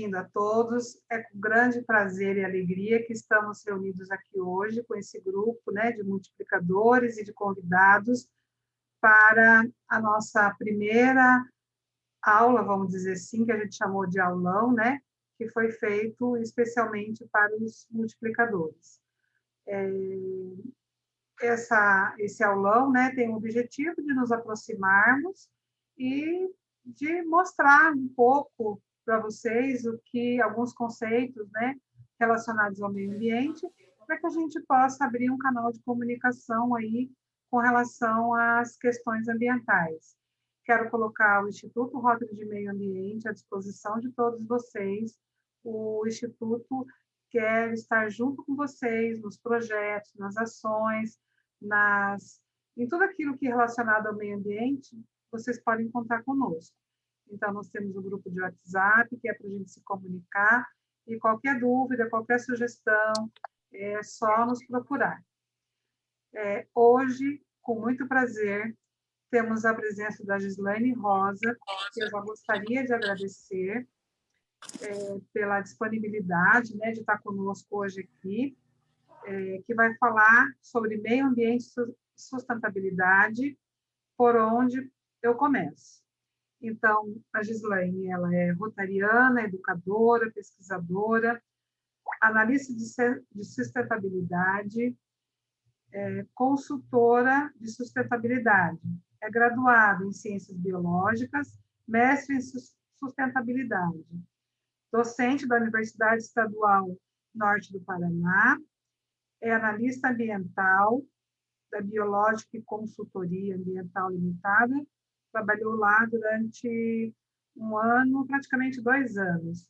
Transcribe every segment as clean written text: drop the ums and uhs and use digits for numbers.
bem-vindo a todos. É com grande prazer e alegria que estamos reunidos aqui hoje com esse grupo, né, de multiplicadores e de convidados para a nossa primeira aula, vamos dizer assim, que a gente chamou de aulão, né, que foi feito especialmente para os multiplicadores. Esse aulão, né, tem o objetivo de nos aproximarmos e de mostrar um pouco para vocês alguns conceitos, né, relacionados ao meio ambiente, para que a gente possa abrir um canal de comunicação aí com relação às questões ambientais. Quero colocar o Instituto Rotary de Meio Ambiente à disposição de todos vocês. O Instituto quer estar junto com vocês nos projetos, nas ações, em tudo aquilo que é relacionado ao meio ambiente, vocês podem contar conosco. Então, nós temos o grupo de WhatsApp, que é para a gente se comunicar, e qualquer dúvida, qualquer sugestão, é só nos procurar. Hoje, com muito prazer, temos a presença da Gislaine Rosa, que eu já gostaria de agradecer pela disponibilidade, né, de estar conosco hoje aqui, que vai falar sobre meio ambiente e sustentabilidade, por onde eu começo. Então, a Gislaine, ela é rotariana, educadora, pesquisadora, analista de sustentabilidade, consultora de sustentabilidade. É graduada em ciências biológicas, mestre em sustentabilidade, docente da Universidade Estadual Norte do Paraná, é analista ambiental da Biológica e Consultoria Ambiental Limitada, trabalhou lá durante um ano, praticamente 2 anos,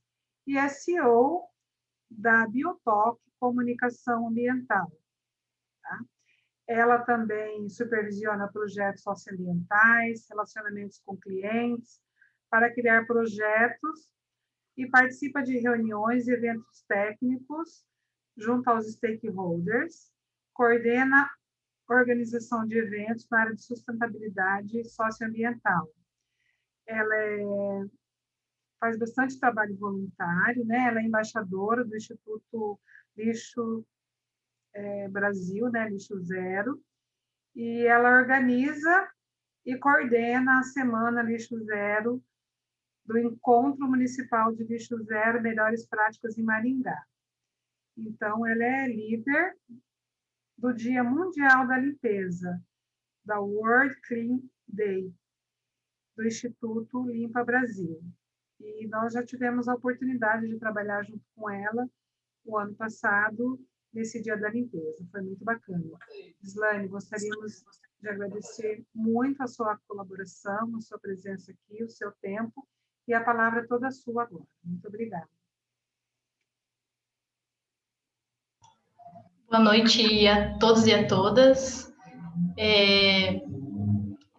e é CEO da Biotoc Comunicação Ambiental. Tá? Ela também supervisiona projetos socioambientais, relacionamentos com clientes, para criar projetos e participa de reuniões e eventos técnicos junto aos stakeholders, coordena organização de eventos na área de sustentabilidade socioambiental. Ela faz bastante trabalho voluntário, né? Ela é embaixadora do Instituto Lixo Brasil, né? Lixo Zero, e ela organiza e coordena a Semana Lixo Zero do Encontro Municipal de Lixo Zero Melhores Práticas em Maringá. Então, ela é líder do Dia Mundial da Limpeza, da World Clean Day, do Instituto Limpa Brasil. E nós já tivemos a oportunidade de trabalhar junto com ela o ano passado, nesse Dia da Limpeza. Foi muito bacana. Gislaine, gostaríamos de agradecer muito a sua colaboração, a sua presença aqui, o seu tempo, e a palavra é toda sua agora. Muito obrigada. Boa noite a todos e a todas.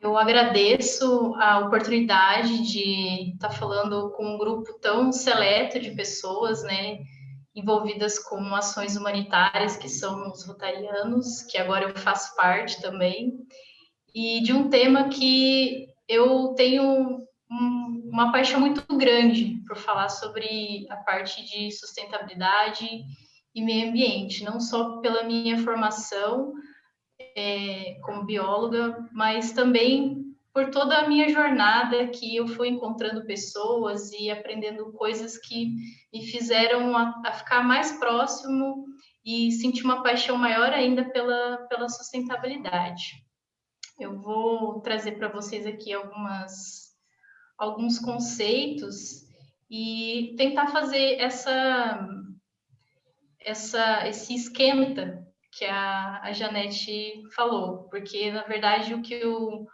Eu agradeço a oportunidade de estar falando com um grupo tão seleto de pessoas, né, envolvidas com ações humanitárias, que são os rotarianos, que agora eu faço parte também, e de um tema que eu tenho uma paixão muito grande por falar sobre a parte de sustentabilidade e meio ambiente, não só pela minha formação como bióloga, mas também por toda a minha jornada, que eu fui encontrando pessoas e aprendendo coisas que me fizeram a ficar mais próximo e sentir uma paixão maior ainda pela sustentabilidade. Eu vou trazer para vocês aqui alguns conceitos e tentar fazer esse esquenta que a Janete falou, porque, na verdade, o que o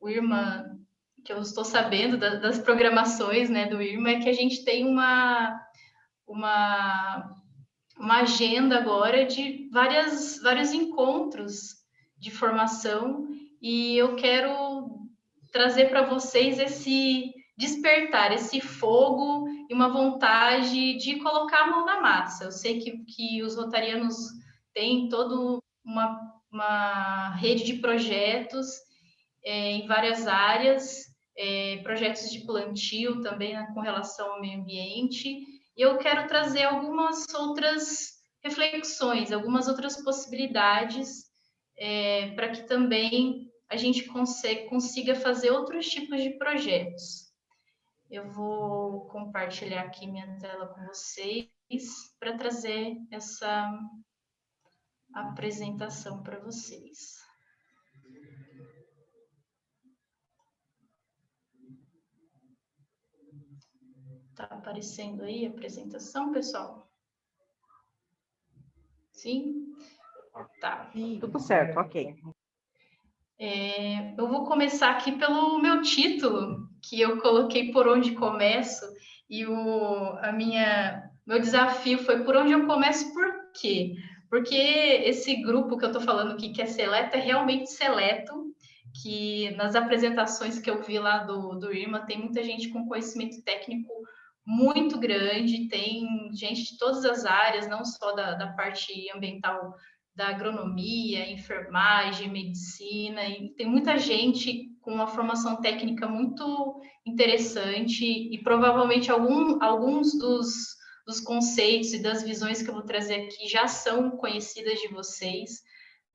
IRMA, que eu estou sabendo das programações, né, do IRMA, é que a gente tem uma agenda agora de vários encontros de formação, e eu quero trazer para vocês esse despertar, esse fogo e uma vontade de colocar a mão na massa. Eu sei que os rotarianos têm toda uma rede de projetos em várias áreas, projetos de plantio também, né, com relação ao meio ambiente, e eu quero trazer algumas outras reflexões, algumas outras possibilidades, para que também a gente consiga fazer outros tipos de projetos. Eu vou compartilhar aqui minha tela com vocês para trazer essa apresentação para vocês. Tá aparecendo aí a apresentação, pessoal? Sim? Tá. Sim, tudo certo, ok. Eu vou começar aqui pelo meu título, que eu coloquei Por Onde Começo, e meu desafio foi por onde eu começo, por quê? Porque esse grupo que eu estou falando aqui, que é seleto, é realmente seleto, que nas apresentações que eu vi lá do IRMA, tem muita gente com conhecimento técnico muito grande, tem gente de todas as áreas, não só da parte ambiental, da agronomia, enfermagem, medicina, e tem muita gente com uma formação técnica muito interessante e provavelmente alguns dos conceitos e das visões que eu vou trazer aqui já são conhecidas de vocês,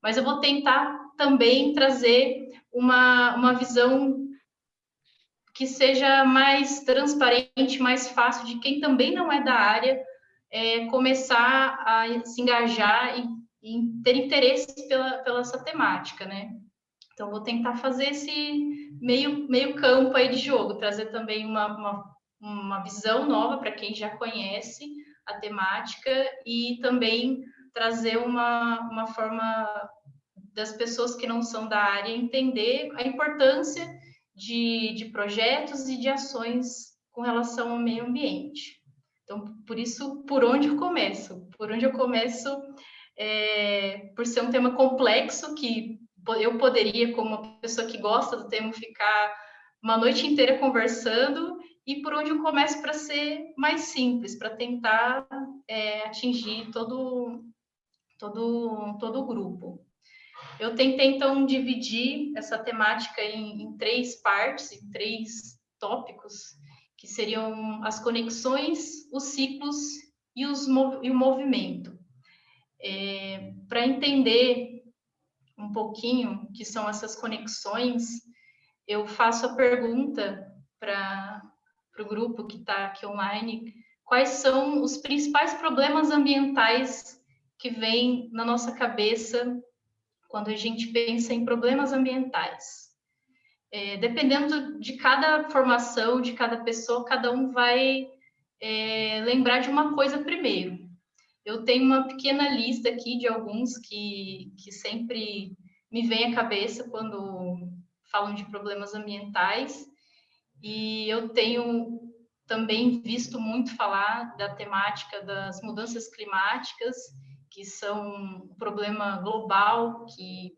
mas eu vou tentar também trazer uma visão que seja mais transparente, mais fácil de quem também não é da área começar a se engajar e ter interesse pela essa temática, né? Então, vou tentar fazer esse meio campo aí de jogo, trazer também uma visão nova para quem já conhece a temática e também trazer uma forma das pessoas que não são da área entender a importância de projetos e de ações com relação ao meio ambiente. Então, por isso, por onde eu começo? Por onde eu começo, por ser um tema complexo, que eu poderia, como uma pessoa que gosta do tema, ficar uma noite inteira conversando, e por onde eu começo para ser mais simples, para tentar atingir todo o grupo. Eu tentei, então, dividir essa temática em 3 partes, em 3 tópicos, que seriam as conexões, os ciclos e o movimento. Para entender um pouquinho o que são essas conexões, eu faço a pergunta para o grupo que está aqui online: quais são os principais problemas ambientais que vêm na nossa cabeça quando a gente pensa em problemas ambientais? Dependendo de cada formação, de cada pessoa, cada um vai lembrar de uma coisa primeiro. Eu tenho uma pequena lista aqui de alguns que sempre me vem à cabeça quando falam de problemas ambientais, e eu tenho também visto muito falar da temática das mudanças climáticas, que são um problema global que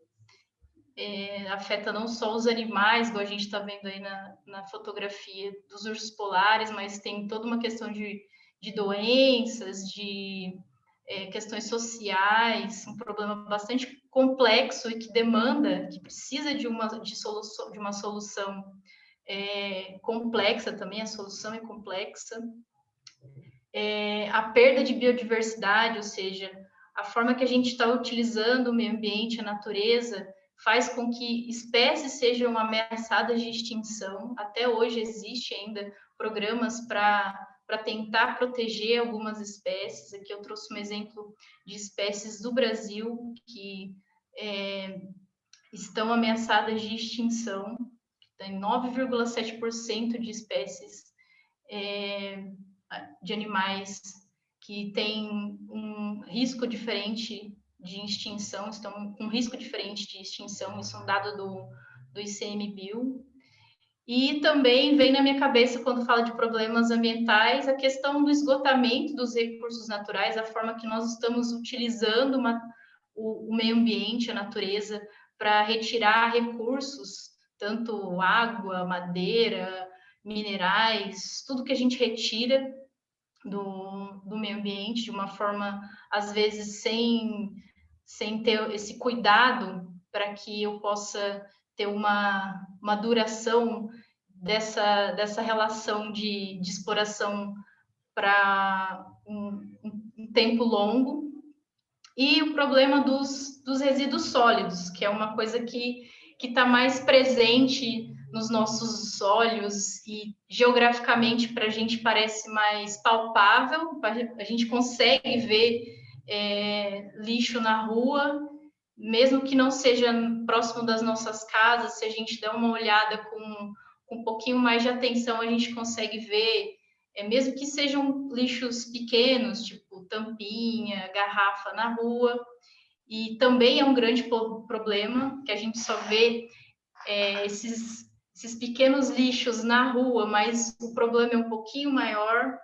afeta não só os animais, igual a gente está vendo aí na fotografia dos ursos polares, mas tem toda uma questão de doenças, de questões sociais, um problema bastante complexo e que demanda, que precisa de uma solução complexa também, a solução é complexa. A perda de biodiversidade, ou seja, a forma que a gente está utilizando o meio ambiente, a natureza, faz com que espécies sejam ameaçadas de extinção. Até hoje existe ainda programas para tentar proteger algumas espécies. Aqui eu trouxe um exemplo de espécies do Brasil que estão ameaçadas de extinção. Tem 9,7% de espécies de animais que têm um risco diferente de extinção, estão com um risco diferente de extinção, isso é um dado do ICMBio. E também vem na minha cabeça, quando fala de problemas ambientais, a questão do esgotamento dos recursos naturais, a forma que nós estamos utilizando o meio ambiente, a natureza, para retirar recursos, tanto água, madeira, minerais, tudo que a gente retira do meio ambiente de uma forma, às vezes, sem ter esse cuidado para que eu possa ter uma duração dessa relação de exploração para um tempo longo. E o problema dos resíduos sólidos, que é uma coisa que está mais presente nos nossos olhos e geograficamente para a gente parece mais palpável, a gente consegue ver lixo na rua, mesmo que não seja próximo das nossas casas, se a gente der uma olhada com um pouquinho mais de atenção, a gente consegue ver, mesmo que sejam lixos pequenos, tipo tampinha, garrafa na rua, e também é um grande problema, que a gente só vê esses pequenos lixos na rua, mas o problema é um pouquinho maior.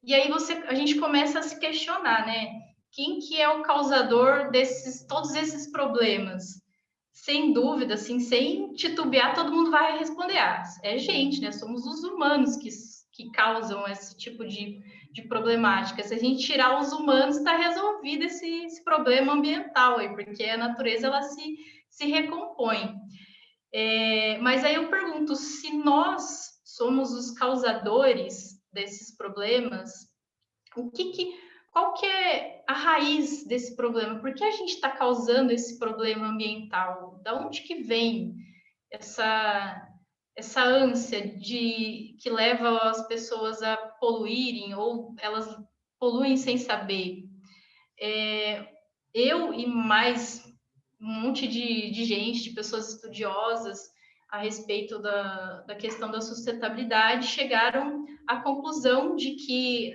E aí a gente começa a se questionar, né? Quem que é o causador todos esses problemas? Sem dúvida, assim, sem titubear, todo mundo vai responder, é gente, né? Somos os humanos que causam esse tipo de problemática. Se a gente tirar os humanos, está resolvido esse problema ambiental aí, porque a natureza, ela se recompõe. Mas aí eu pergunto, se nós somos os causadores desses problemas, qual que é a raiz desse problema? Por que a gente está causando esse problema ambiental? Da onde que vem essa ânsia que leva as pessoas a poluírem ou elas poluem sem saber? Eu e mais um monte de gente, de pessoas estudiosas a respeito da questão da sustentabilidade, chegaram à conclusão de que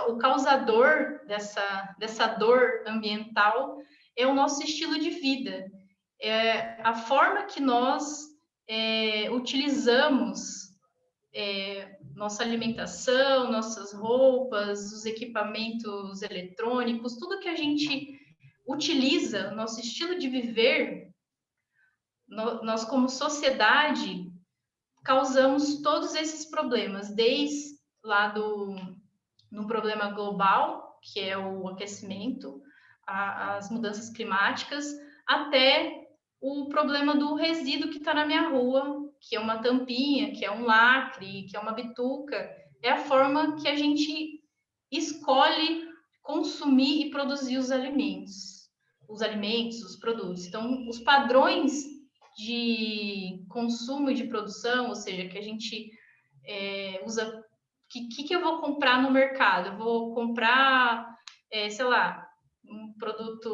o causador dessa dor ambiental é o nosso estilo de vida, é a forma que nós utilizamos nossa alimentação, nossas roupas, os equipamentos eletrônicos, tudo que a gente utiliza, nosso estilo de viver, nós como sociedade causamos todos esses problemas, desde lá no problema global, que é o aquecimento, as mudanças climáticas, até o problema do resíduo que está na minha rua, que é uma tampinha, que é um lacre, que é uma bituca. É a forma que a gente escolhe consumir e produzir os alimentos, os produtos. Então, os padrões de consumo e de produção, ou seja, que a gente usa. O que eu vou comprar no mercado? Eu vou comprar, sei lá, um produto.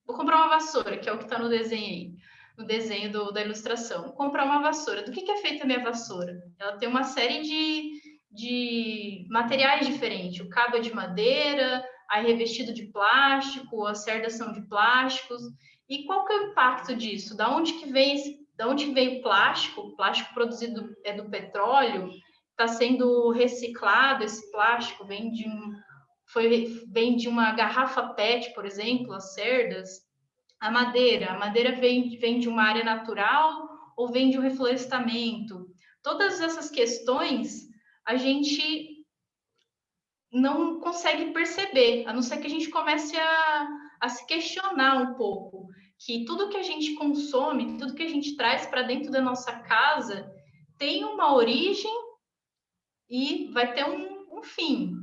Vou comprar uma vassoura, que é o que está no desenho aí, no desenho da ilustração. Vou comprar uma vassoura. Do que é feita a minha vassoura? Ela tem uma série de materiais diferentes. O cabo é de madeira, aí revestido de plástico, as cerdas são de plásticos. E qual que é o impacto disso? Da onde que vem o plástico? O plástico produzido do petróleo, está sendo reciclado, esse plástico vem de uma garrafa PET, por exemplo, as cerdas. A madeira vem de uma área natural ou vem de um reflorestamento? Todas essas questões a gente não consegue perceber, a não ser que a gente comece a se questionar um pouco, que tudo que a gente consome, tudo que a gente traz para dentro da nossa casa tem uma origem e vai ter um fim.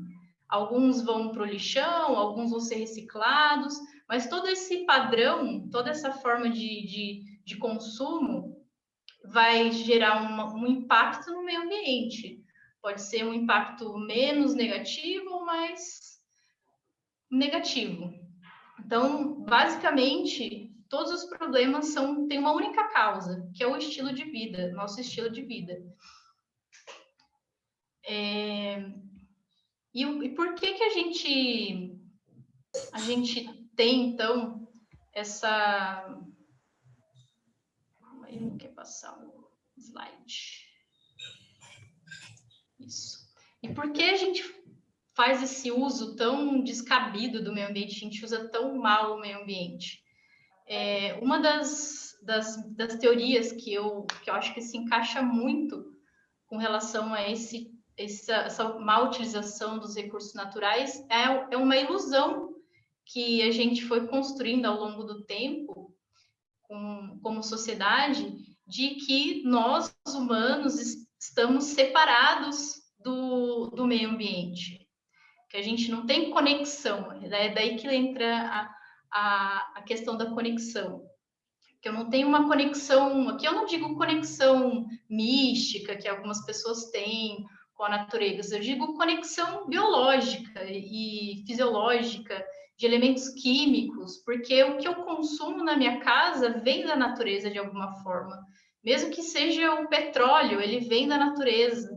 Alguns vão para o lixão, alguns vão ser reciclados, mas todo esse padrão, toda essa forma de consumo vai gerar um impacto no meio ambiente. Pode ser um impacto menos negativo ou mais negativo. Então, basicamente, todos os problemas têm uma única causa, que é o estilo de vida, nosso estilo de vida. E por que a gente tem, então, essa... Aí não quer passar o slide. Isso. E por que a gente faz esse uso tão descabido do meio ambiente, a gente usa tão mal o meio ambiente? Uma das teorias que eu acho que se encaixa muito com relação a essa má utilização dos recursos naturais é uma ilusão que a gente foi construindo ao longo do tempo como sociedade, de que nós, humanos, estamos separados do meio ambiente, que a gente não tem conexão, é daí que entra a questão da conexão, que eu não tenho uma conexão, aqui eu não digo conexão mística, que algumas pessoas têm com a natureza, eu digo conexão biológica e fisiológica, de elementos químicos, porque o que eu consumo na minha casa vem da natureza de alguma forma, mesmo que seja o petróleo, ele vem da natureza,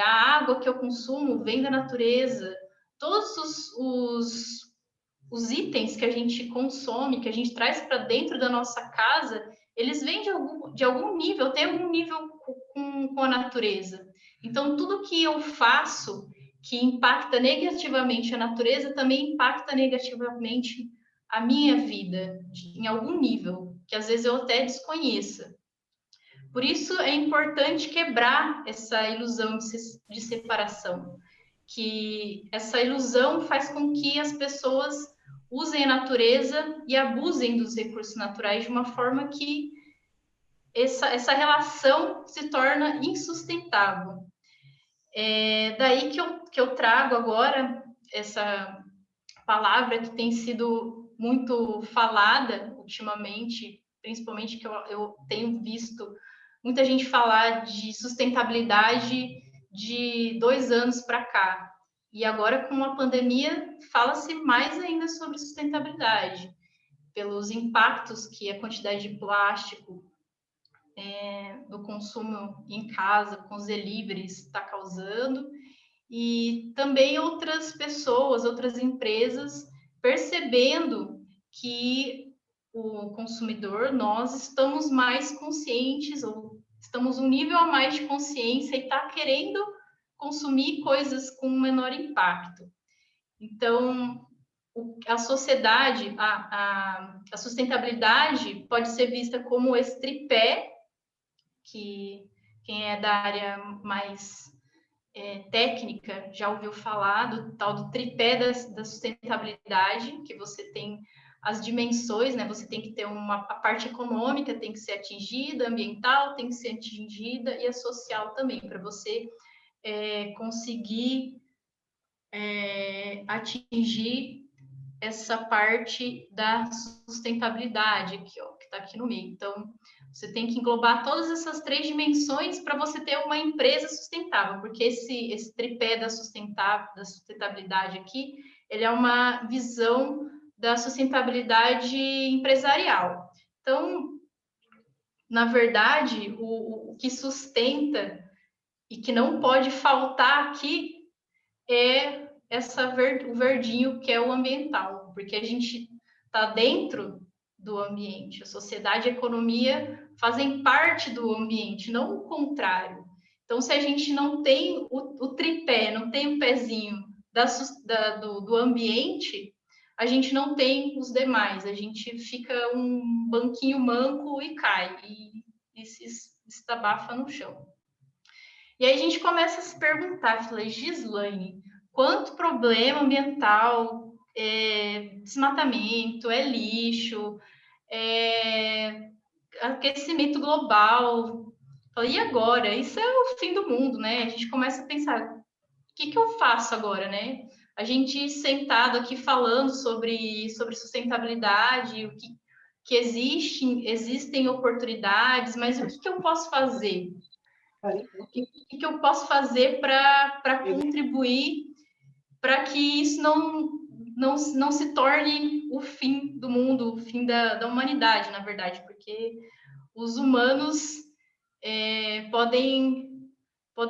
a água que eu consumo vem da natureza, todos os itens que a gente consome, que a gente traz para dentro da nossa casa, eles vêm de algum nível, tem algum nível com a natureza. Então, tudo que eu faço que impacta negativamente a natureza também impacta negativamente a minha vida, em algum nível, que às vezes eu até desconheça. Por isso é importante quebrar essa ilusão de separação, que essa ilusão faz com que as pessoas usem a natureza e abusem dos recursos naturais de uma forma que essa relação se torna insustentável. É daí que eu trago agora essa palavra que tem sido muito falada ultimamente, principalmente que eu tenho visto muita gente falar de sustentabilidade de 2 anos para cá. E agora, com a pandemia, fala-se mais ainda sobre sustentabilidade, pelos impactos que a quantidade de plástico do consumo em casa, com os deliveries, está causando, e também outras pessoas, outras empresas, percebendo que o consumidor, nós estamos mais conscientes, ou estamos um nível a mais de consciência e está querendo consumir coisas com menor impacto. Então, a sociedade, a sustentabilidade pode ser vista como esse tripé, que quem é da área mais técnica já ouviu falar do tal do tripé da sustentabilidade, que você tem as dimensões, né? Você tem que ter a parte econômica tem que ser atingida, a ambiental tem que ser atingida e a social também, para você conseguir atingir essa parte da sustentabilidade aqui, ó, que está aqui no meio. Então, você tem que englobar todas essas 3 dimensões para você ter uma empresa sustentável, porque esse tripé da sustentabilidade aqui, ele é uma visão da sustentabilidade empresarial. Então, na verdade, o que sustenta e que não pode faltar aqui é o verdinho, que é o ambiental, porque a gente está dentro do ambiente, a sociedade e a economia fazem parte do ambiente, não o contrário. Então, se a gente não tem o tripé, não tem o pezinho do ambiente, a gente não tem os demais, a gente fica um banquinho manco e cai, e se estabafa no chão. E aí a gente começa a se perguntar, falei, Gislaine, quanto problema ambiental, desmatamento, lixo, aquecimento global. Falei, e agora? Isso é o fim do mundo, né? A gente começa a pensar, o que eu faço agora, né? A gente sentado aqui falando sobre sustentabilidade, que existem oportunidades, mas o que eu posso fazer? O que eu posso fazer para contribuir para que isso não se torne o fim do mundo, o fim da humanidade, na verdade, porque os humanos podem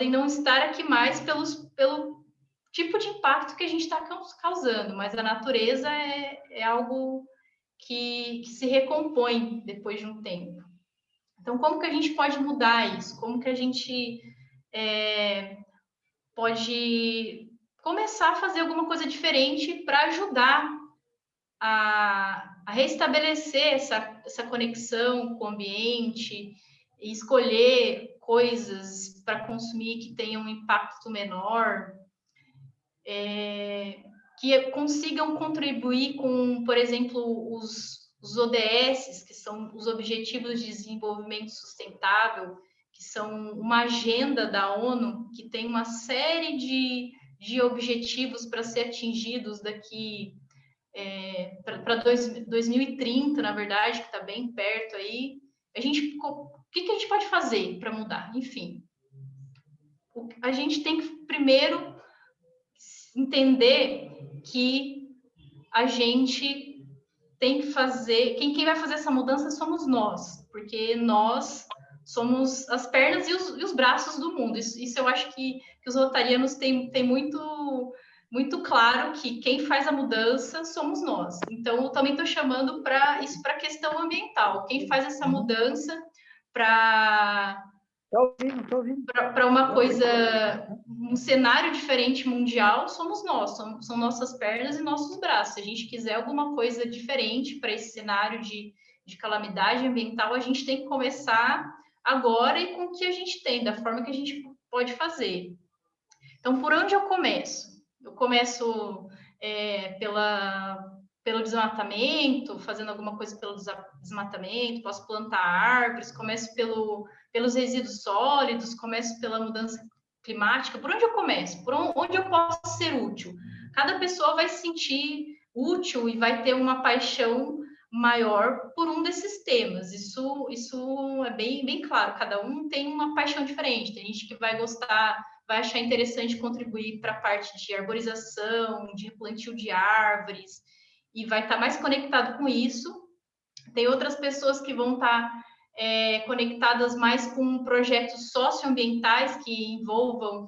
não estar aqui mais pelo tipo de impacto que a gente está causando, mas a natureza é algo que se recompõe depois de um tempo. Então, como que a gente pode mudar isso? Como que a gente pode começar a fazer alguma coisa diferente para ajudar a restabelecer essa conexão com o ambiente e escolher coisas para consumir que tenham um impacto menor, que consigam contribuir com, por exemplo, os ODS, que são os Objetivos de Desenvolvimento Sustentável, que são uma agenda da ONU que tem uma série de objetivos para ser atingidos daqui para 2030, na verdade, que está bem perto aí. O que a gente pode fazer para mudar? Enfim, a gente tem que primeiro entender que a gente tem que fazer, quem vai fazer essa mudança somos nós, porque nós somos as pernas e os braços do mundo. Isso eu acho que os rotarianos têm muito claro, que quem faz a mudança somos nós. Então, eu também estou chamando para isso, para a questão ambiental. Quem faz essa mudança para uma coisa, um cenário diferente mundial, somos nós, são nossas pernas e nossos braços. Se a gente quiser alguma coisa diferente para esse cenário de calamidade ambiental, a gente tem que começar agora e com o que a gente tem, da forma que a gente pode fazer. Então, por onde eu começo? Eu começo pelo desmatamento, fazendo alguma coisa pelo desmatamento, posso plantar árvores, começo pelos resíduos sólidos, começo pela mudança climática. Por onde eu começo? Por onde eu posso ser útil? Cada pessoa vai se sentir útil e vai ter uma paixão maior por um desses temas. Isso é bem claro. Cada um tem uma paixão diferente. Tem gente que vai gostar, vai achar interessante contribuir para a parte de arborização, de replantio de árvores, e vai estar mais conectado com isso. Tem outras pessoas que vão estar conectadas mais com projetos socioambientais que envolvam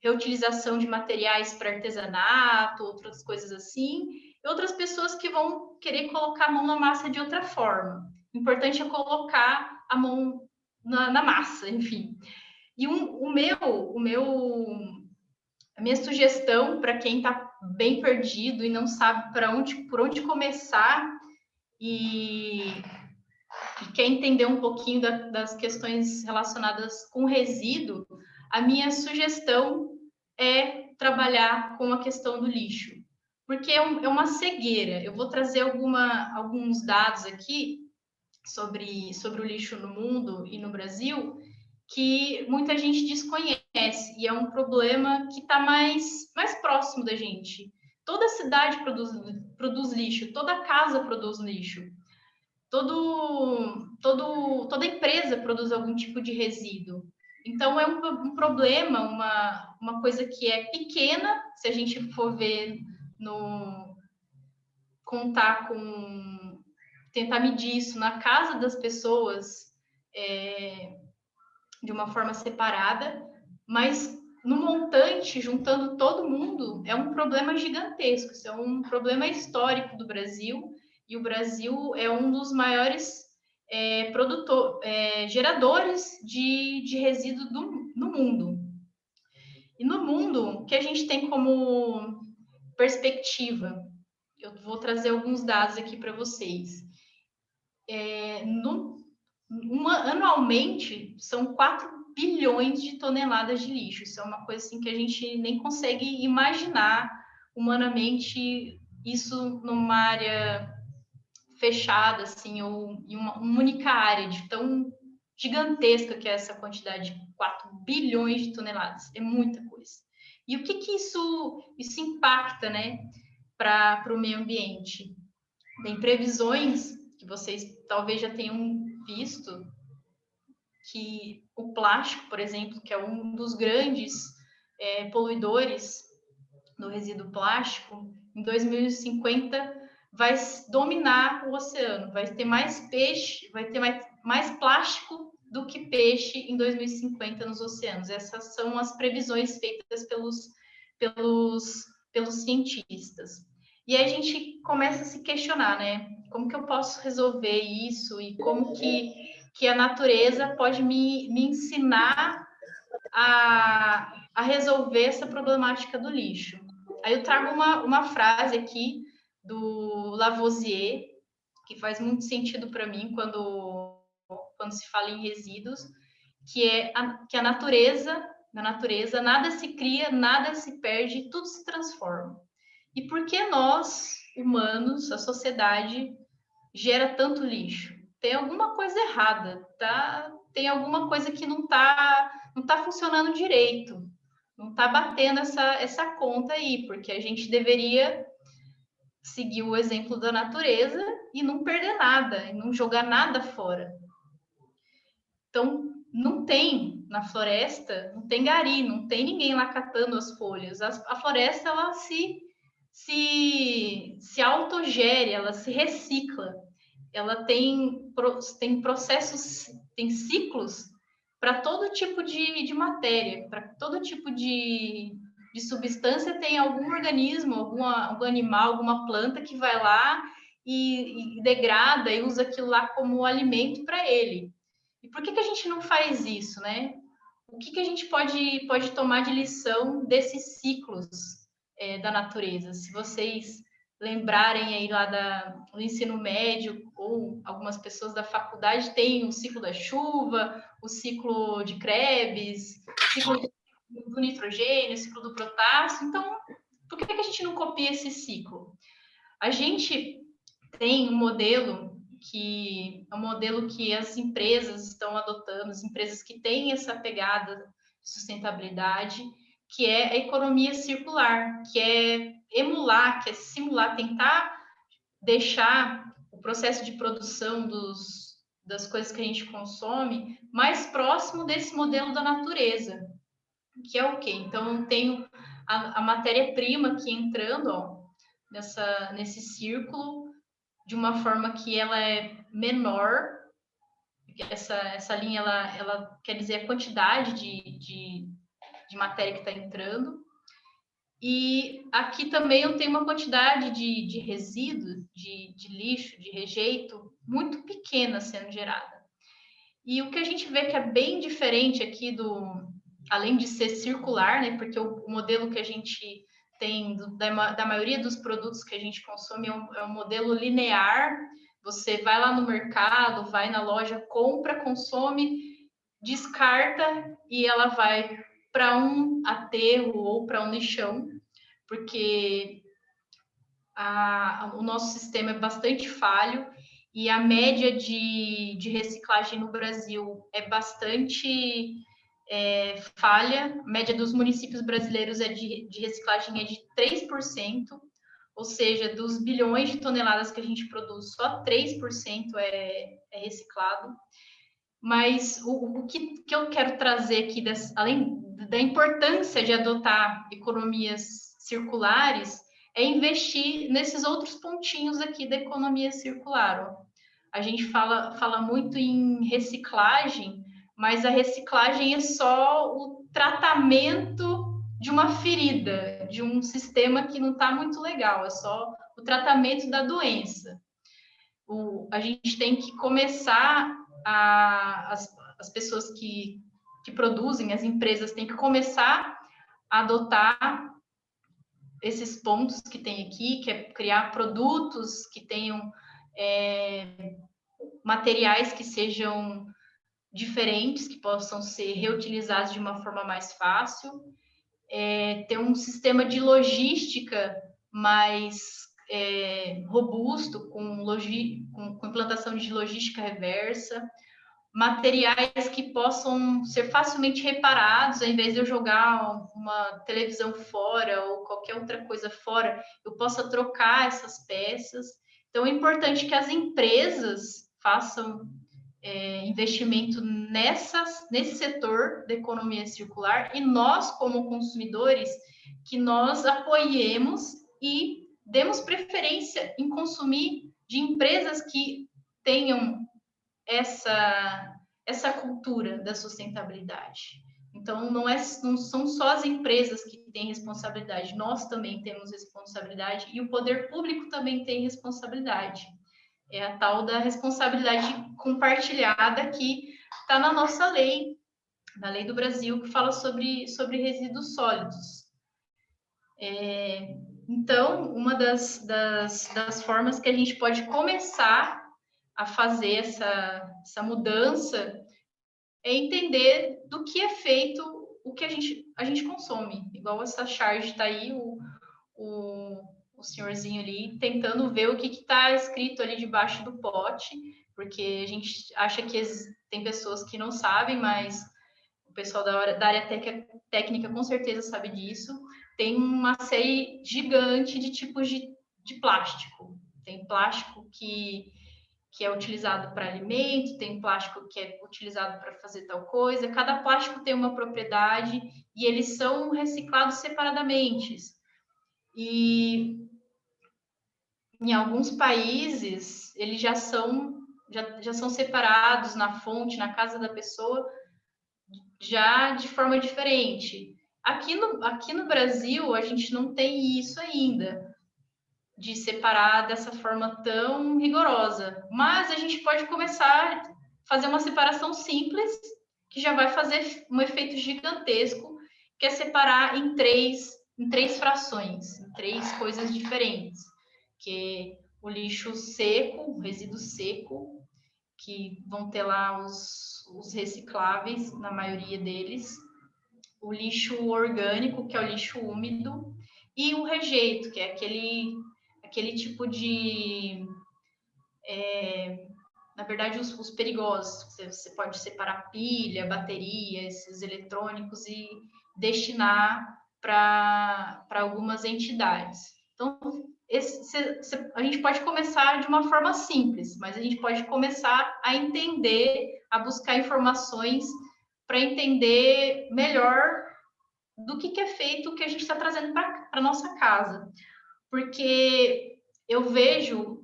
reutilização de materiais para artesanato, outras coisas assim, e outras pessoas que vão querer colocar a mão na massa de outra forma. O importante é colocar a mão na massa, enfim. E a minha sugestão para quem está bem perdido e não sabe por onde começar e quer entender um pouquinho das questões relacionadas com resíduo, a minha sugestão é trabalhar com a questão do lixo, porque é uma cegueira. Eu vou trazer alguns dados aqui sobre o lixo no mundo e no Brasil, que muita gente desconhece, e é um problema que está mais próximo da gente. Toda cidade produz lixo, toda casa produz lixo, toda empresa produz algum tipo de resíduo. Então, é um problema, uma coisa que é pequena, se a gente for ver tentar medir isso na casa das pessoas, de uma forma separada, mas no montante, juntando todo mundo, é um problema gigantesco. Isso é um problema histórico do Brasil, e o Brasil é um dos maiores geradores de resíduo no mundo. E no mundo, o que a gente tem como perspectiva? Eu vou trazer alguns dados aqui para vocês. Anualmente, são 4 bilhões de toneladas de lixo. Isso é uma coisa assim que a gente nem consegue imaginar humanamente, isso numa área fechada, assim, ou em uma única área, de tão gigantesca que é essa quantidade de 4 bilhões de toneladas. É muita coisa. E o que isso impacta, né, para o meio ambiente? Tem previsões que vocês talvez já tenham visto, que o plástico, por exemplo, que é um dos grandes poluidores do resíduo plástico, em 2050 vai dominar o oceano, vai ter mais peixe, vai ter mais plástico do que peixe em 2050 nos oceanos. Essas são as previsões feitas pelos cientistas. E aí a gente começa a se questionar, né? Como que eu posso resolver isso e como que a natureza pode me ensinar a resolver essa problemática do lixo. Aí eu trago uma frase aqui do Lavoisier, que faz muito sentido para mim quando se fala em resíduos, que é que na natureza nada se cria, nada se perde, tudo se transforma. E por que nós, humanos, a sociedade, gera tanto lixo? Tem alguma coisa errada, tá? tem alguma coisa que não tá funcionando direito, não está batendo essa conta aí, porque a gente deveria seguir o exemplo da natureza e não perder nada, e não jogar nada fora. Então, não tem na floresta, não tem gari, não tem ninguém lá catando as folhas. A floresta, ela se autogere, ela se recicla. Ela tem processos, tem ciclos para todo tipo de matéria, para todo tipo de substância, tem algum organismo, algum animal, alguma planta que vai lá e degrada e usa aquilo lá como alimento para ele. E por que a gente não faz isso, né? O que a gente pode tomar de lição desses ciclos da natureza? Se vocês lembrarem aí lá do ensino médio, ou algumas pessoas da faculdade têm o ciclo da chuva, o ciclo de Krebs, o ciclo do nitrogênio, o ciclo do potássio. Então, por que a gente não copia esse ciclo? A gente tem um modelo que é um modelo que as empresas estão adotando, as empresas que têm essa pegada de sustentabilidade, que é a economia circular, que é emular, que é simular, tentar deixar o processo de produção das coisas que a gente consome mais próximo desse modelo da natureza, que é o quê? Então, eu tenho a matéria-prima aqui entrando, ó, nesse círculo, de uma forma que ela é menor. Essa linha, ela quer dizer a quantidade de matéria que está entrando. E aqui também eu tenho uma quantidade de resíduo, de lixo, de rejeito, muito pequena sendo gerada. E o que a gente vê que é bem diferente aqui além de ser circular, né? Porque o modelo que a gente tem da maioria dos produtos que a gente consome é um modelo linear. Você vai lá no mercado, vai na loja, compra, consome, descarta e ela vai para um aterro ou para um lixão, porque o nosso sistema é bastante falho e a média de reciclagem no Brasil é bastante falha. A média dos municípios brasileiros de reciclagem é de 3%, ou seja, dos bilhões de toneladas que a gente produz, só 3% é reciclado. Mas o que eu quero trazer aqui, além da importância de adotar economias circulares, é investir nesses outros pontinhos aqui da economia circular. Ó. A gente fala muito em reciclagem, mas a reciclagem é só o tratamento de uma ferida, de um sistema que não está muito legal, é só o tratamento da doença. A gente tem que começar, as pessoas que produzem, as empresas têm que começar a adotar esses pontos que tem aqui, que é criar produtos que tenham materiais que sejam diferentes, que possam ser reutilizados de uma forma mais fácil, ter um sistema de logística mais robusto, com implantação de logística reversa, materiais que possam ser facilmente reparados, ao invés de eu jogar uma televisão fora ou qualquer outra coisa fora, eu possa trocar essas peças. Então, é importante que as empresas façam investimento nesse setor da economia circular e nós, como consumidores, que nós apoiemos e demos preferência em consumir de empresas que tenham essa cultura da sustentabilidade. Então, não são só as empresas que têm responsabilidade, nós também temos responsabilidade e o poder público também tem responsabilidade. É a tal da responsabilidade compartilhada que está na nossa lei, na lei do Brasil, que fala sobre resíduos sólidos. Então, uma das formas que a gente pode começar a fazer essa mudança é entender do que é feito o que a gente consome. Igual essa charge está aí, o senhorzinho ali tentando ver o que está escrito ali debaixo do pote, porque a gente acha que tem pessoas que não sabem, mas o pessoal da área técnica com certeza sabe disso. Tem uma série gigante de tipos de plástico. Tem plástico que é utilizado para alimento, tem plástico que é utilizado para fazer tal coisa. Cada plástico tem uma propriedade e eles são reciclados separadamente. E em alguns países, eles já são separados na fonte, na casa da pessoa, já de forma diferente. Aqui no Brasil, a gente não tem isso ainda, de separar dessa forma tão rigorosa. Mas a gente pode começar a fazer uma separação simples, que já vai fazer um efeito gigantesco, que é separar em três frações, em três coisas diferentes, que é o lixo seco, o resíduo seco, que vão ter lá os recicláveis, na maioria deles, o lixo orgânico, que é o lixo úmido, e o rejeito, que é aquele tipo de... na verdade, os perigosos. Você pode separar pilha, bateria, esses eletrônicos e destinar para algumas entidades. Então, a gente pode começar de uma forma simples, mas a gente pode começar a entender, a buscar informações para entender melhor do que é feito o que a gente está trazendo para a nossa casa. Porque eu vejo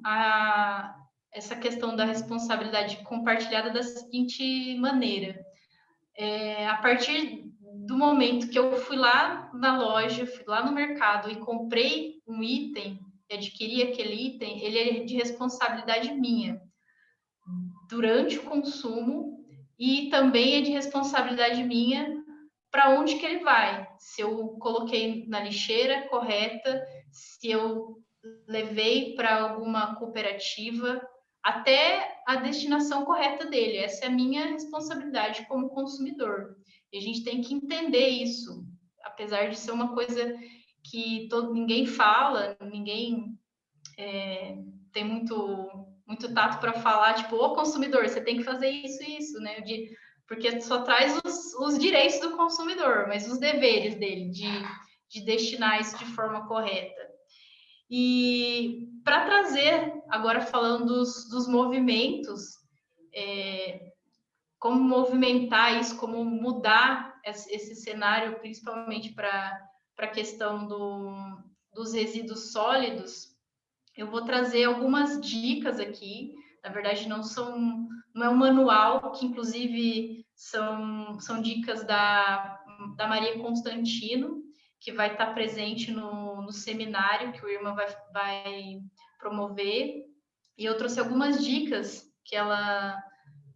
essa questão da responsabilidade compartilhada da seguinte maneira. A partir do momento que eu fui lá na loja, fui lá no mercado e comprei um item, adquiri aquele item, ele é de responsabilidade minha durante o consumo e também é de responsabilidade minha para onde que ele vai. Se eu coloquei na lixeira correta, se eu levei para alguma cooperativa, até a destinação correta dele. Essa é a minha responsabilidade como consumidor. E a gente tem que entender isso, apesar de ser uma coisa que ninguém fala, ninguém tem muito tato para falar, tipo, ô consumidor, você tem que fazer isso e isso, né? Porque só traz os direitos do consumidor, mas os deveres dele de destinar isso de forma correta. E para trazer, agora falando dos movimentos, como movimentar isso, como mudar esse cenário, principalmente para a questão dos resíduos sólidos, eu vou trazer algumas dicas aqui. Na verdade, não é um manual, que inclusive são dicas da Maria Constantino, que vai estar presente no seminário que o Irma vai promover. E eu trouxe algumas dicas que ela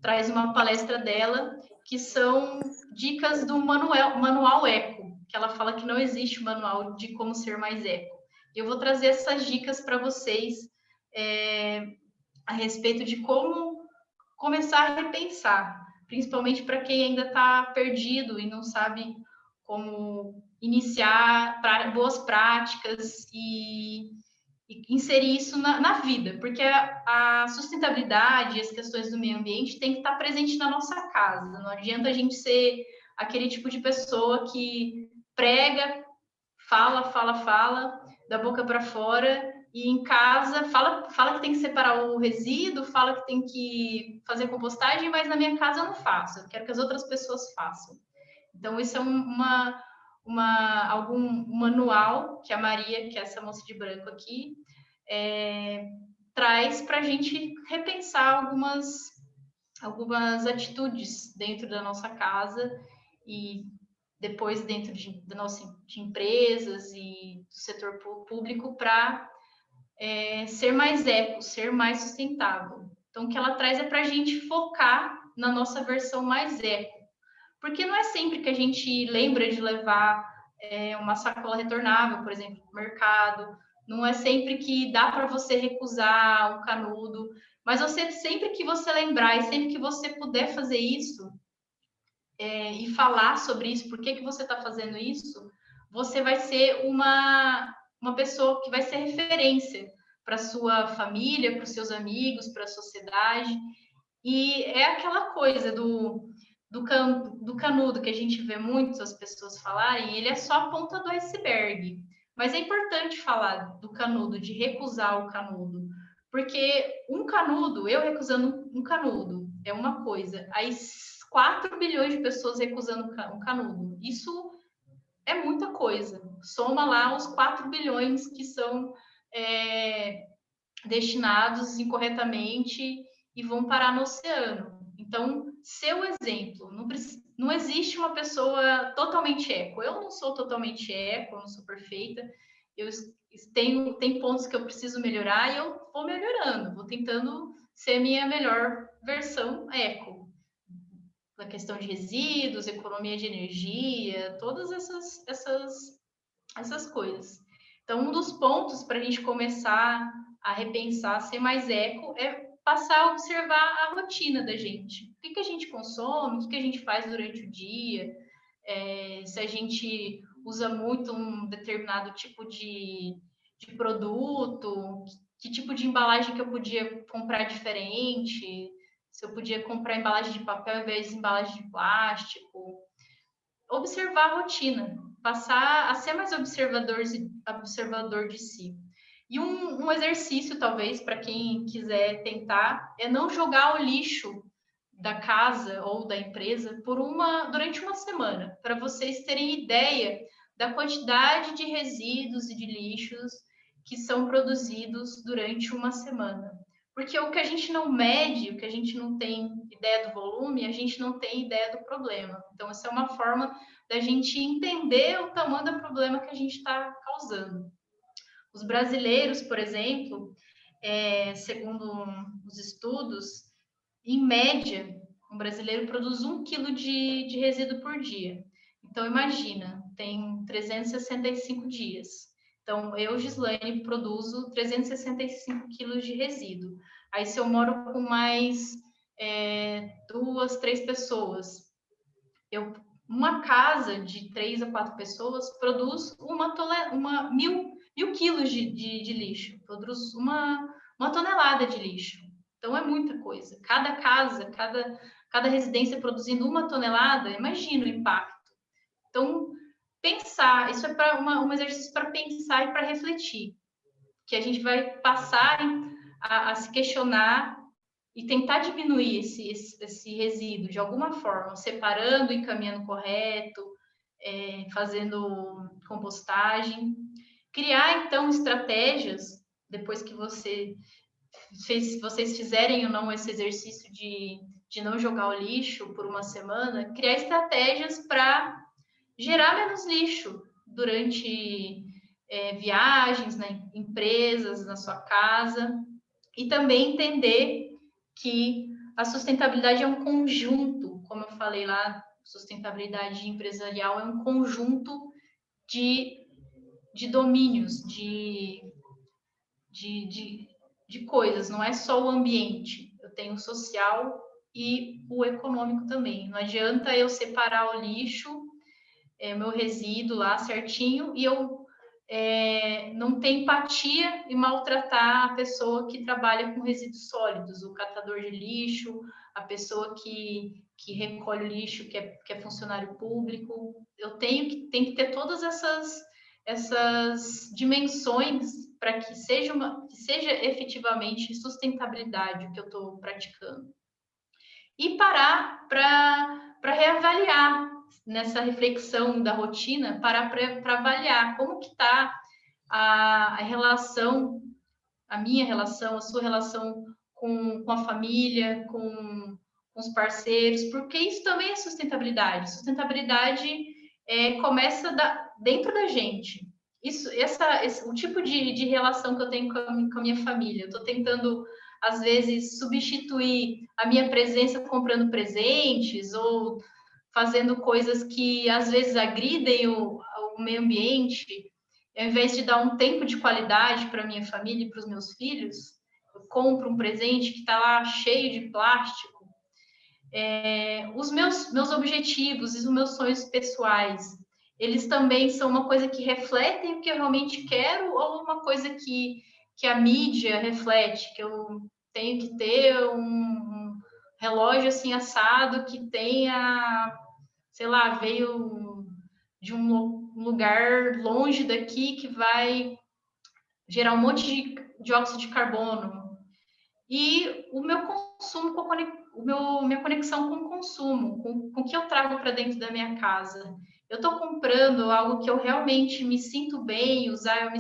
traz uma palestra dela, que são dicas do manual eco, que ela fala que não existe manual de como ser mais eco. Eu vou trazer essas dicas para vocês a respeito de como começar a repensar, principalmente para quem ainda está perdido e não sabe como iniciar boas práticas e inserir isso na vida, porque a sustentabilidade e as questões do meio ambiente tem que estar presente na nossa casa. Não adianta a gente ser aquele tipo de pessoa que prega, fala, da boca para fora, e em casa fala que tem que separar o resíduo, fala que tem que fazer compostagem, mas na minha casa eu não faço, eu quero que as outras pessoas façam. Então, isso é algum manual que a Maria, que é essa moça de branco aqui, traz para a gente repensar algumas atitudes dentro da nossa casa e depois dentro de empresas e do setor público para ser mais eco, ser mais sustentável. Então, o que ela traz é para a gente focar na nossa versão mais eco. Porque não é sempre que a gente lembra de levar uma sacola retornável, por exemplo, para o mercado. Não é sempre que dá para você recusar um canudo. Mas sempre que você lembrar e sempre que você puder fazer isso e falar sobre isso, por que você está fazendo isso, você vai ser uma pessoa que vai ser referência para sua família, para os seus amigos, para a sociedade. E é aquela coisa do canudo que a gente vê muitas pessoas falarem, ele é só a ponta do iceberg. Mas é importante falar do canudo, de recusar o canudo. Porque um canudo, eu recusando um canudo, é uma coisa. Aí 4 bilhões de pessoas recusando um canudo. Isso é muita coisa. Soma lá os 4 bilhões que são destinados incorretamente e vão parar no oceano. Então, seu exemplo, não existe uma pessoa totalmente eco. Eu não sou totalmente eco, eu não sou perfeita. Eu tem pontos que eu preciso melhorar e eu vou melhorando, vou tentando ser minha melhor versão eco. Na questão de resíduos, economia de energia, todas essas coisas. Então, um dos pontos para a gente começar a repensar, ser mais eco, é passar a observar a rotina da gente. O que a gente consome, o que a gente faz durante o dia, se a gente usa muito um determinado tipo de produto, que tipo de embalagem que eu podia comprar diferente, se eu podia comprar embalagem de papel ao invés de embalagem de plástico. Observar a rotina, passar a ser mais observador de si. E um exercício, talvez, para quem quiser tentar, é não jogar o lixo da casa ou da empresa durante uma semana, para vocês terem ideia da quantidade de resíduos e de lixos que são produzidos durante uma semana. Porque o que a gente não mede, o que a gente não tem ideia do volume, a gente não tem ideia do problema. Então, essa é uma forma da gente entender o tamanho do problema que a gente está causando. Os brasileiros, por exemplo, segundo os estudos, em média, um brasileiro produz 1 quilo de resíduo por dia. Então, imagina, tem 365 dias. Então, eu, Gislaine, produzo 365 quilos de resíduo. Aí, se eu moro com mais 2, 3 pessoas, uma casa de 3 a 4 pessoas produz mil quilos de lixo, produz uma tonelada de lixo. Então é muita coisa. Cada casa, cada residência produzindo 1 tonelada, imagina o impacto. Então, pensar, isso é para um exercício para pensar e para refletir, que a gente vai passar a se questionar e tentar diminuir esse resíduo de alguma forma, separando e encaminhando correto, fazendo compostagem. Criar, então, estratégias, depois que vocês fizerem ou não esse exercício de não jogar o lixo por uma semana, criar estratégias para gerar menos lixo durante viagens, né, empresas, na sua casa, e também entender que a sustentabilidade é um conjunto, como eu falei lá, sustentabilidade empresarial é um conjunto de domínios, de coisas, não é só o ambiente, eu tenho o social e o econômico também. Não adianta eu separar o lixo, meu resíduo lá certinho, e eu não ter empatia e maltratar a pessoa que trabalha com resíduos sólidos, o catador de lixo, a pessoa que recolhe o lixo, que é funcionário público. Eu tenho que ter todas essas dimensões para que seja efetivamente sustentabilidade o que eu estou praticando. E parar para reavaliar nessa reflexão da rotina, parar para avaliar como que está a relação, a minha relação, a sua relação com a família, com os parceiros, porque isso também é sustentabilidade. Sustentabilidade começa dentro da gente. O tipo de relação que eu tenho com a minha família. Eu estou tentando, às vezes, substituir a minha presença comprando presentes ou fazendo coisas que, às vezes, agridem o meio ambiente. Ao invés de dar um tempo de qualidade para minha família e para os meus filhos, eu compro um presente que está lá cheio de plástico. Os meus objetivos e os meus sonhos pessoais, eles também são uma coisa que refletem o que eu realmente quero ou uma coisa que a mídia reflete, que eu tenho que ter relógio assim assado que tenha, sei lá, veio de um lugar longe daqui que vai gerar um monte de dióxido de carbono. E o meu consumo, minha conexão com o consumo, com o que eu trago para dentro da minha casa. Eu estou comprando algo que eu realmente me sinto bem usar, eu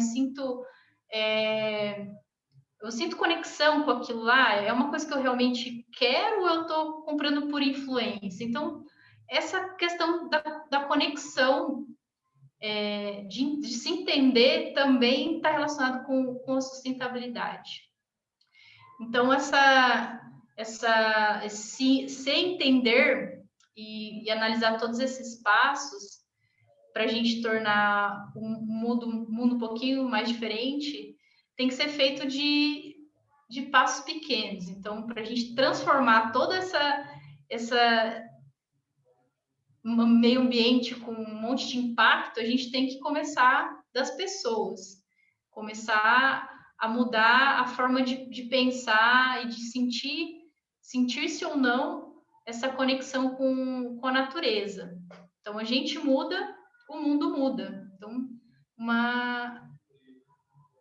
sinto conexão com aquilo lá, é uma coisa que eu realmente quero ou eu estou comprando por influência? Então, essa questão da conexão, de se entender, também está relacionado com a sustentabilidade. Então, se entender e analisar todos esses passos para a gente tornar um mundo um pouquinho mais diferente, tem que ser feito de passos pequenos. Então, para a gente transformar toda essa meio ambiente com um monte de impacto, a gente tem que começar das pessoas, começar a mudar a forma de pensar e de sentir-se ou não essa conexão com a natureza. Então, a gente muda, o mundo muda. Então,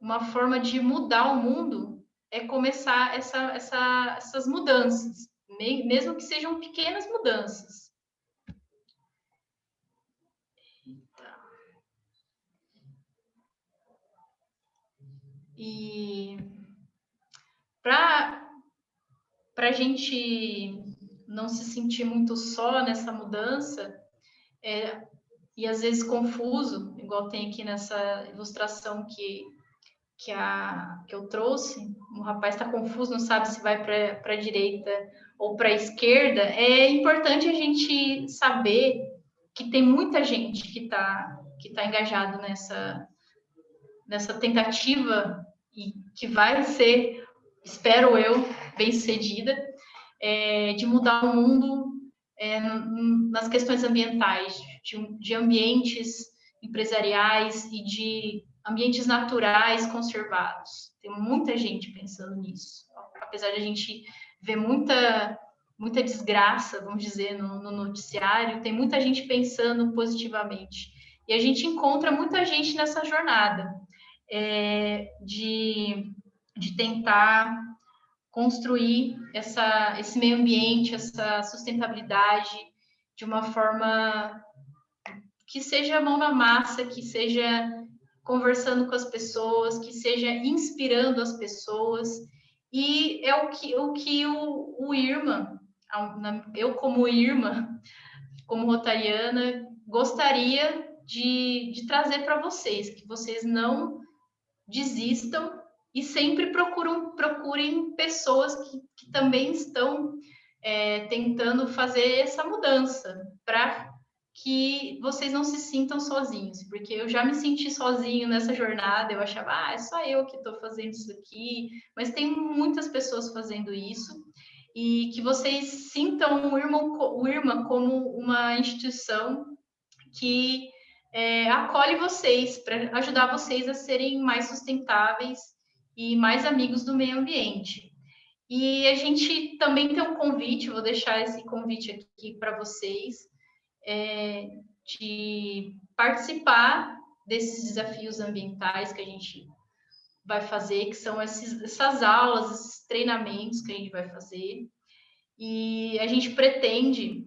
uma forma de mudar o mundo é começar essas mudanças, mesmo que sejam pequenas mudanças. E para a gente não se sentir muito só nessa mudança, e às vezes confuso, igual tem aqui nessa ilustração que eu trouxe, o rapaz está confuso, não sabe se vai para a direita ou para a esquerda, é importante a gente saber que tem muita gente que tá engajado nessa tentativa e que vai ser, espero eu, bem-sucedida, de mudar o mundo nas questões ambientais, de ambientes empresariais e de ambientes naturais conservados. Tem muita gente pensando nisso. Apesar de a gente ver muita desgraça, vamos dizer, no noticiário, tem muita gente pensando positivamente. E a gente encontra muita gente nessa jornada de tentar construir esse meio ambiente, essa sustentabilidade de uma forma que seja mão na massa, que seja conversando com as pessoas, que seja inspirando as pessoas. E é o que o Irma, eu como Irma, como rotariana, gostaria de trazer para vocês, que vocês não desistam e sempre procurem pessoas que também estão tentando fazer essa mudança, para que vocês não se sintam sozinhos, porque eu já me senti sozinho nessa jornada, eu achava, é só eu que estou fazendo isso aqui, mas tem muitas pessoas fazendo isso, e que vocês sintam o Irma como uma instituição que acolhe vocês, para ajudar vocês a serem mais sustentáveis e mais amigos do meio ambiente. E a gente também tem um convite, vou deixar esse convite aqui para vocês, de participar desses desafios ambientais que a gente vai fazer, que são essas aulas, esses treinamentos que a gente vai fazer. E a gente pretende,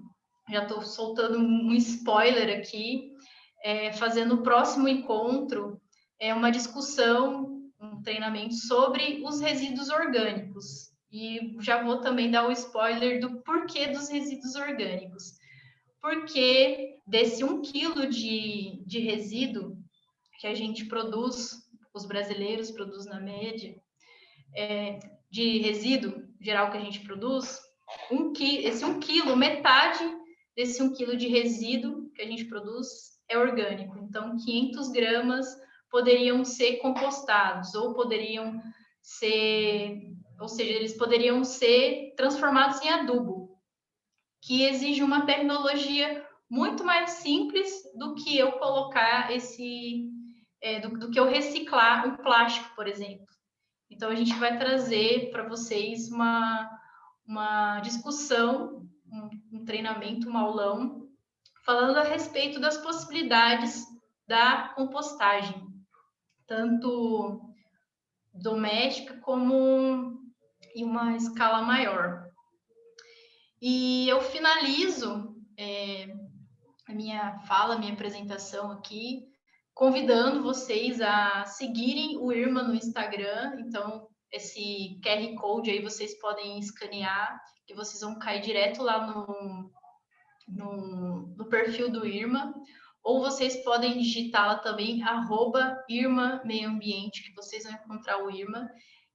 já estou soltando um spoiler aqui, fazendo o próximo encontro, uma discussão, um treinamento sobre os resíduos orgânicos. E já vou também dar o spoiler do porquê dos resíduos orgânicos. Porque desse 1 quilo de resíduo que a gente produz, os brasileiros produzem na média, de resíduo geral que a gente produz, esse 1 quilo, metade desse 1 quilo de resíduo que a gente produz é orgânico. Então, 500 gramas poderiam ser compostados ou seja, eles poderiam ser transformados em adubo, que exige uma tecnologia muito mais simples do que eu colocar do que eu reciclar um plástico, por exemplo. Então, a gente vai trazer para vocês uma discussão, um treinamento, um aulão, falando a respeito das possibilidades da compostagem, tanto doméstica como em uma escala maior. E eu finalizo a minha fala, a minha apresentação aqui, convidando vocês a seguirem o IRMA no Instagram. Então, esse QR Code aí vocês podem escanear, que vocês vão cair direto lá no perfil do IRMA, ou vocês podem digitar lá também, @IRMA Meio Ambiente, que vocês vão encontrar o IRMA,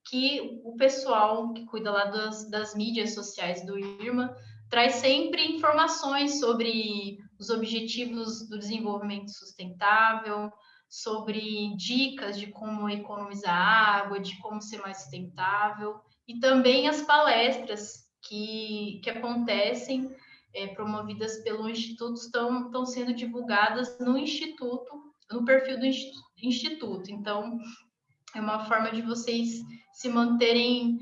que o pessoal que cuida lá das mídias sociais do IRMA traz sempre informações sobre os objetivos do desenvolvimento sustentável, sobre dicas de como economizar água, de como ser mais sustentável, e também as palestras que acontecem, promovidas pelo Instituto, estão sendo divulgadas no Instituto, no perfil do Instituto. Então, é uma forma de vocês se manterem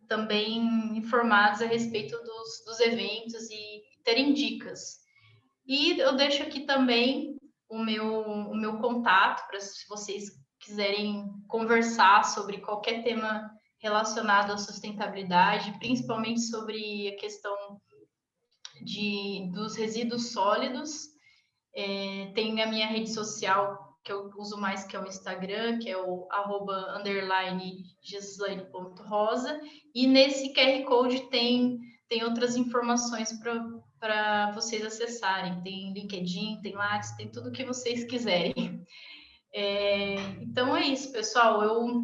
também informados a respeito dos eventos e terem dicas. E eu deixo aqui também o meu contato, para se vocês quiserem conversar sobre qualquer tema relacionado à sustentabilidade, principalmente sobre a questão dos resíduos sólidos. Tem a minha rede social, que eu uso mais, que é o Instagram, que é o @_gislaine.rosa, e nesse QR Code tem outras informações para vocês acessarem, tem LinkedIn, tem Lattes, tem tudo que vocês quiserem. Então é isso, pessoal, eu